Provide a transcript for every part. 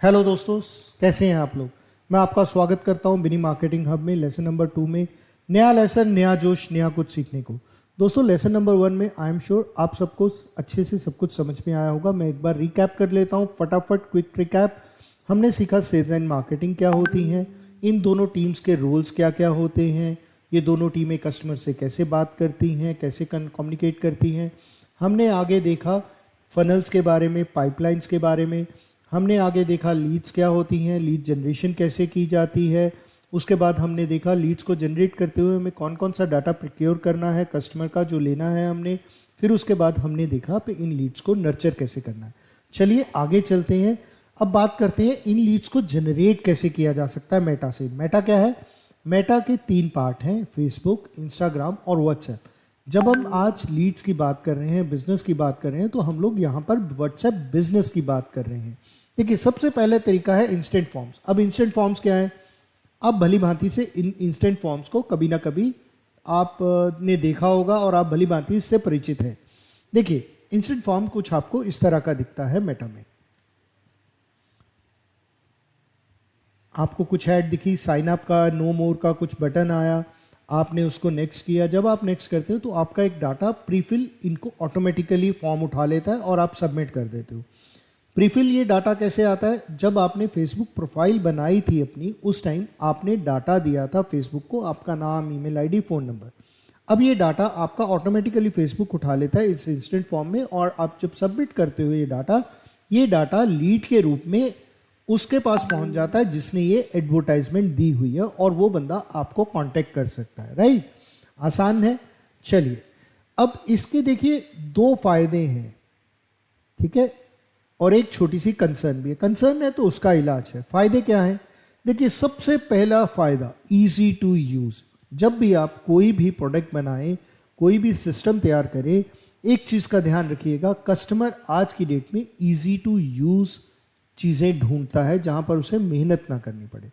Hello दोस्तों, कैसे हैं आप लोग। मैं आपका स्वागत करता हूं बिनी मार्केटिंग हब में लेसन नंबर 2 में। नया लेसन, नया जोश, नया कुछ सीखने को। दोस्तों, लेसन नंबर 1 में आई एम श्योर आप सबको अच्छे से सब कुछ समझ में आया होगा। मैं एक बार रिकैप कर लेता हूं, फटाफट क्विक रिकैप। हमने सीखा सेल्स एंड मार्केटिंग क्या होती हैं, इन दोनों टीम्स के रोल्स क्या क्या होते हैं, ये दोनों टीमें कस्टमर से कैसे बात करती हैं, कैसे कम्युनिकेट करती हैं। हमने आगे देखा फनल्स के बारे में, पाइपलाइंस के बारे में। हमने आगे देखा लीड्स क्या होती हैं, लीड जनरेशन कैसे की जाती है। उसके बाद हमने देखा लीड्स को जनरेट करते हुए हमें कौन कौन सा डाटा प्रोक्योर करना है कस्टमर का जो लेना है हमने। फिर उसके बाद हमने देखा कि इन लीड्स को नर्चर कैसे करना है। चलिए आगे चलते हैं। अब बात करते हैं इन लीड्स को जनरेट कैसे किया जा सकता है मेटा से। मेटा क्या है? मेटा के 3 पार्ट हैं, फेसबुक, इंस्टाग्राम और व्हाट्सएप। जब हम आज लीड्स की बात कर रहे हैं, बिजनेस की बात कर रहे हैं, तो हम लोग यहाँ पर व्हाट्सएप बिजनेस की बात कर रहे हैं। देखिए, सबसे पहले तरीका है इंस्टेंट फॉर्म्स। अब इंस्टेंट फॉर्म्स क्या है? आप भली भांति से इन इंस्टेंट फॉर्म्स को कभी ना कभी आपने देखा होगा और आप भली भांति इससे परिचित हैं। देखिए, इंस्टेंट फॉर्म कुछ आपको इस तरह का दिखता है मेटा में। आपको कुछ ऐड दिखी, साइन अप का, नो मोर का कुछ बटन आया, आपने उसको नेक्स्ट किया। जब आप नेक्स्ट करते हो तो आपका एक डाटा प्रीफिल इनको ऑटोमेटिकली फॉर्म उठा लेता है और आप सबमिट कर देते हो। प्रीफिल ये डाटा कैसे आता है? जब आपने फेसबुक प्रोफाइल बनाई थी अपनी, उस टाइम आपने डाटा दिया था फेसबुक को, आपका नाम, ईमेल आईडी, फ़ोन नंबर। अब ये डाटा आपका ऑटोमेटिकली फेसबुक उठा लेता है इस इंस्टेंट फॉर्म में, और आप जब सबमिट करते हो ये डाटा लीड के रूप में उसके पास पहुंच जाता है जिसने ये एडवर्टाइजमेंट दी हुई है, और वो बंदा आपको कांटेक्ट कर सकता है। राइट, आसान है। चलिए, अब इसके देखिए 2 फायदे हैं, ठीक है, और एक छोटी सी कंसर्न भी है। कंसर्न है तो उसका इलाज है। फायदे क्या है? देखिए, सबसे पहला फायदा इजी टू यूज। जब भी आप कोई भी प्रोडक्ट बनाएं, कोई भी सिस्टम तैयार करें, एक चीज का ध्यान रखिएगा, कस्टमर आज की डेट में इजी टू यूज चीजें ढूंढता है जहां पर उसे मेहनत ना करनी पड़े।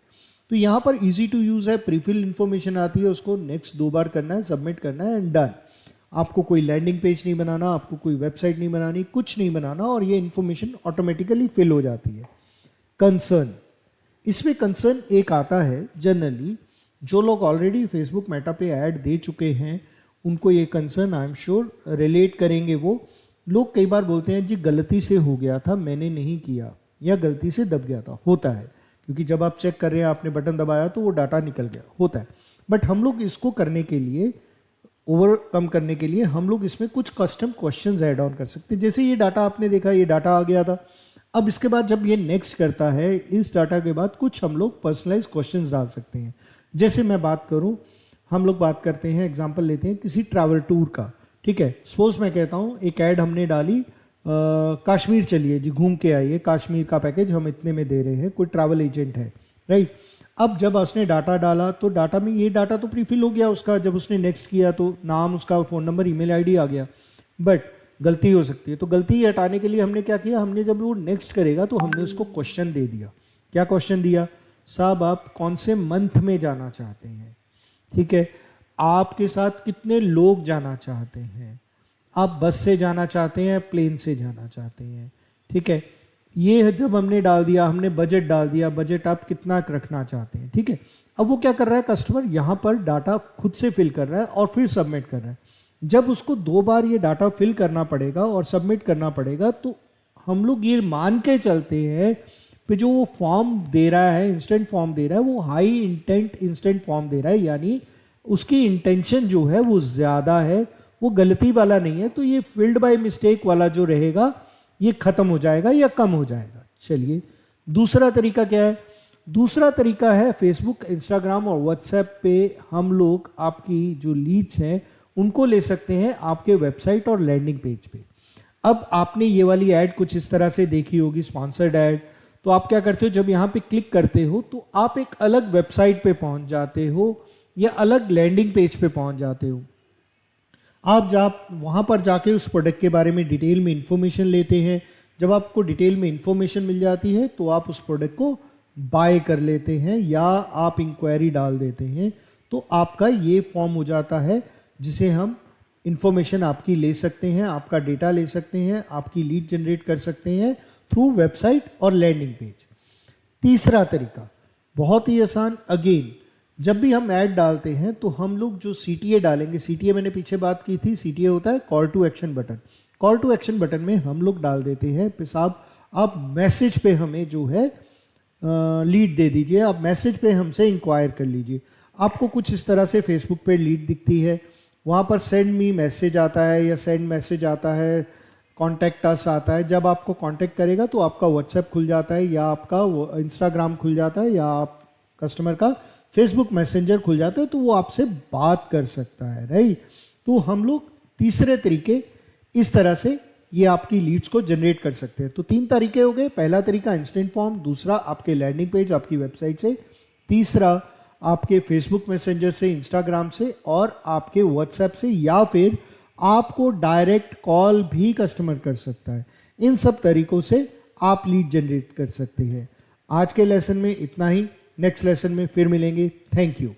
तो यहां पर इजी टू यूज है, प्रीफिल इंफॉर्मेशन आती है, उसको नेक्स्ट 2 बार करना है, सबमिट करना है एंड डन। आपको कोई लैंडिंग पेज नहीं बनाना, आपको कोई वेबसाइट नहीं बनानी, कुछ नहीं बनाना, और ये इंफॉर्मेशन ऑटोमेटिकली फिल हो जाती है। कंसर्न, इसमें कंसर्न एक आता है जनरली जो लोग ऑलरेडी फेसबुक मेटा पे ऐड दे चुके हैं, उनको ये concern I am sure relate करेंगे। वो लोग कई बार बोलते हैं जी गलती से हो गया था, मैंने नहीं किया, या गलती से दब गया था। होता है, क्योंकि जब आप चेक कर रहे हैं, आपने बटन दबाया तो वो डाटा निकल गया, होता है। बट हम लोग इसको करने के लिए, ओवरकम करने के लिए, हम लोग इसमें कुछ कस्टम क्वेश्चंस ऐड ऑन कर सकते हैं। जैसे ये डाटा आपने देखा, ये डाटा आ गया था। अब इसके बाद जब ये नेक्स्ट करता है, इस डाटा के बाद कुछ हम लोग पर्सनलाइज क्वेश्चंस डाल सकते हैं। जैसे मैं बात करूं, हम लोग बात करते हैं, एग्जांपल लेते हैं किसी ट्रैवल टूर का, ठीक है। सपोज मैं कहता हूं एक ऐड हमने डाली, कश्मीर चलिए जी, घूम के आइए, कश्मीर का पैकेज हम इतने में दे रहे हैं, कोई ट्रैवल एजेंट है, राइट। अब जब उसने डाटा डाला तो डाटा में ये डाटा तो प्रीफिल हो गया उसका, जब उसने नेक्स्ट किया तो नाम, उसका फ़ोन नंबर, ईमेल आईडी आ गया, बट गलती हो सकती है। तो गलती हटाने के लिए हमने क्या किया, हमने जब वो नेक्स्ट करेगा तो हमने उसको क्वेश्चन दे दिया। क्या क्वेश्चन दिया? साहब आप कौन से मंथ में जाना चाहते हैं, ठीक है, आपके साथ कितने लोग जाना चाहते हैं, आप बस से जाना चाहते हैं, प्लेन से जाना चाहते हैं, ठीक है। ये जब हमने डाल दिया, हमने बजट डाल दिया, बजट आप कितना रखना चाहते हैं, ठीक है। अब वो क्या कर रहा है, कस्टमर यहाँ पर डाटा खुद से फिल कर रहा है और फिर सबमिट कर रहा है। जब उसको 2 बार ये डाटा फिल करना पड़ेगा और सबमिट करना पड़ेगा, तो हम लोग ये मान के चलते हैं कि जो वो फॉर्म दे रहा है, इंस्टेंट फॉर्म दे रहा है, वो हाई इंटेंट इंस्टेंट फॉर्म दे रहा है, यानी उसकी इंटेंशन जो है वो ज़्यादा है, वो गलती वाला नहीं है। तो ये फिल्ड बाय मिस्टेक वाला जो रहेगा ये खत्म हो जाएगा या कम हो जाएगा। चलिए, दूसरा तरीका क्या है? दूसरा तरीका है फेसबुक, इंस्टाग्राम और व्हाट्सएप पे हम लोग आपकी जो लीड्स हैं उनको ले सकते हैं आपके वेबसाइट और लैंडिंग पेज पे। अब आपने ये वाली ऐड कुछ इस तरह से देखी होगी, स्पॉन्सर्ड ऐड। तो आप क्या करते हो, जब यहाँ पे क्लिक करते हो तो आप एक अलग वेबसाइट पे पहुंच जाते हो या अलग लैंडिंग पेज पे पहुंच जाते हो। आप वहाँ पर जाके उस प्रोडक्ट के बारे में डिटेल में इंफॉर्मेशन लेते हैं। जब आपको डिटेल में इंफॉर्मेशन मिल जाती है तो आप उस प्रोडक्ट को बाय कर लेते हैं या आप इंक्वायरी डाल देते हैं। तो आपका ये फॉर्म हो जाता है जिसे हम इंफॉर्मेशन आपकी ले सकते हैं, आपका डेटा ले सकते हैं, आपकी लीड जनरेट कर सकते हैं थ्रू वेबसाइट और लैंडिंग पेज। तीसरा तरीका बहुत ही आसान, अगेन जब भी हम ऐड डालते हैं तो हम लोग जो CTA डालेंगे, CTA मैंने पीछे बात की थी, CTA होता है call to action button. Call to action button में हम लोग डाल देते हैं साहब आप मैसेज पे हमें जो है लीड दे दीजिए, आप मैसेज पे हमसे इंक्वायर कर लीजिए। आपको कुछ इस तरह से फेसबुक पे लीड दिखती है, वहाँ पर सेंड मी मैसेज आता है या सेंड मैसेज आता है, कॉन्टैक्ट अस आता है। जब आपको कॉन्टैक्ट करेगा तो आपका व्हाट्सएप खुल जाता है या आपका इंस्टाग्राम खुल जाता है या आप कस्टमर का फेसबुक मैसेंजर खुल जाता है, तो वो आपसे बात कर सकता है, राइट। तो हम लोग तीसरे तरीके इस तरह से ये आपकी लीड्स को जनरेट कर सकते हैं। तो 3 तरीके हो गए। पहला तरीका इंस्टेंट फॉर्म, दूसरा आपके लैंडिंग पेज आपकी वेबसाइट से, तीसरा आपके फेसबुक मैसेंजर से, इंस्टाग्राम से और आपके व्हाट्सएप से, या फिर आपको डायरेक्ट कॉल भी कस्टमर कर सकता है। इन सब तरीकों से आप लीड जनरेट कर सकते हैं। आज के लेसन में इतना ही, नेक्स्ट लेसन में फिर मिलेंगे। Thank you.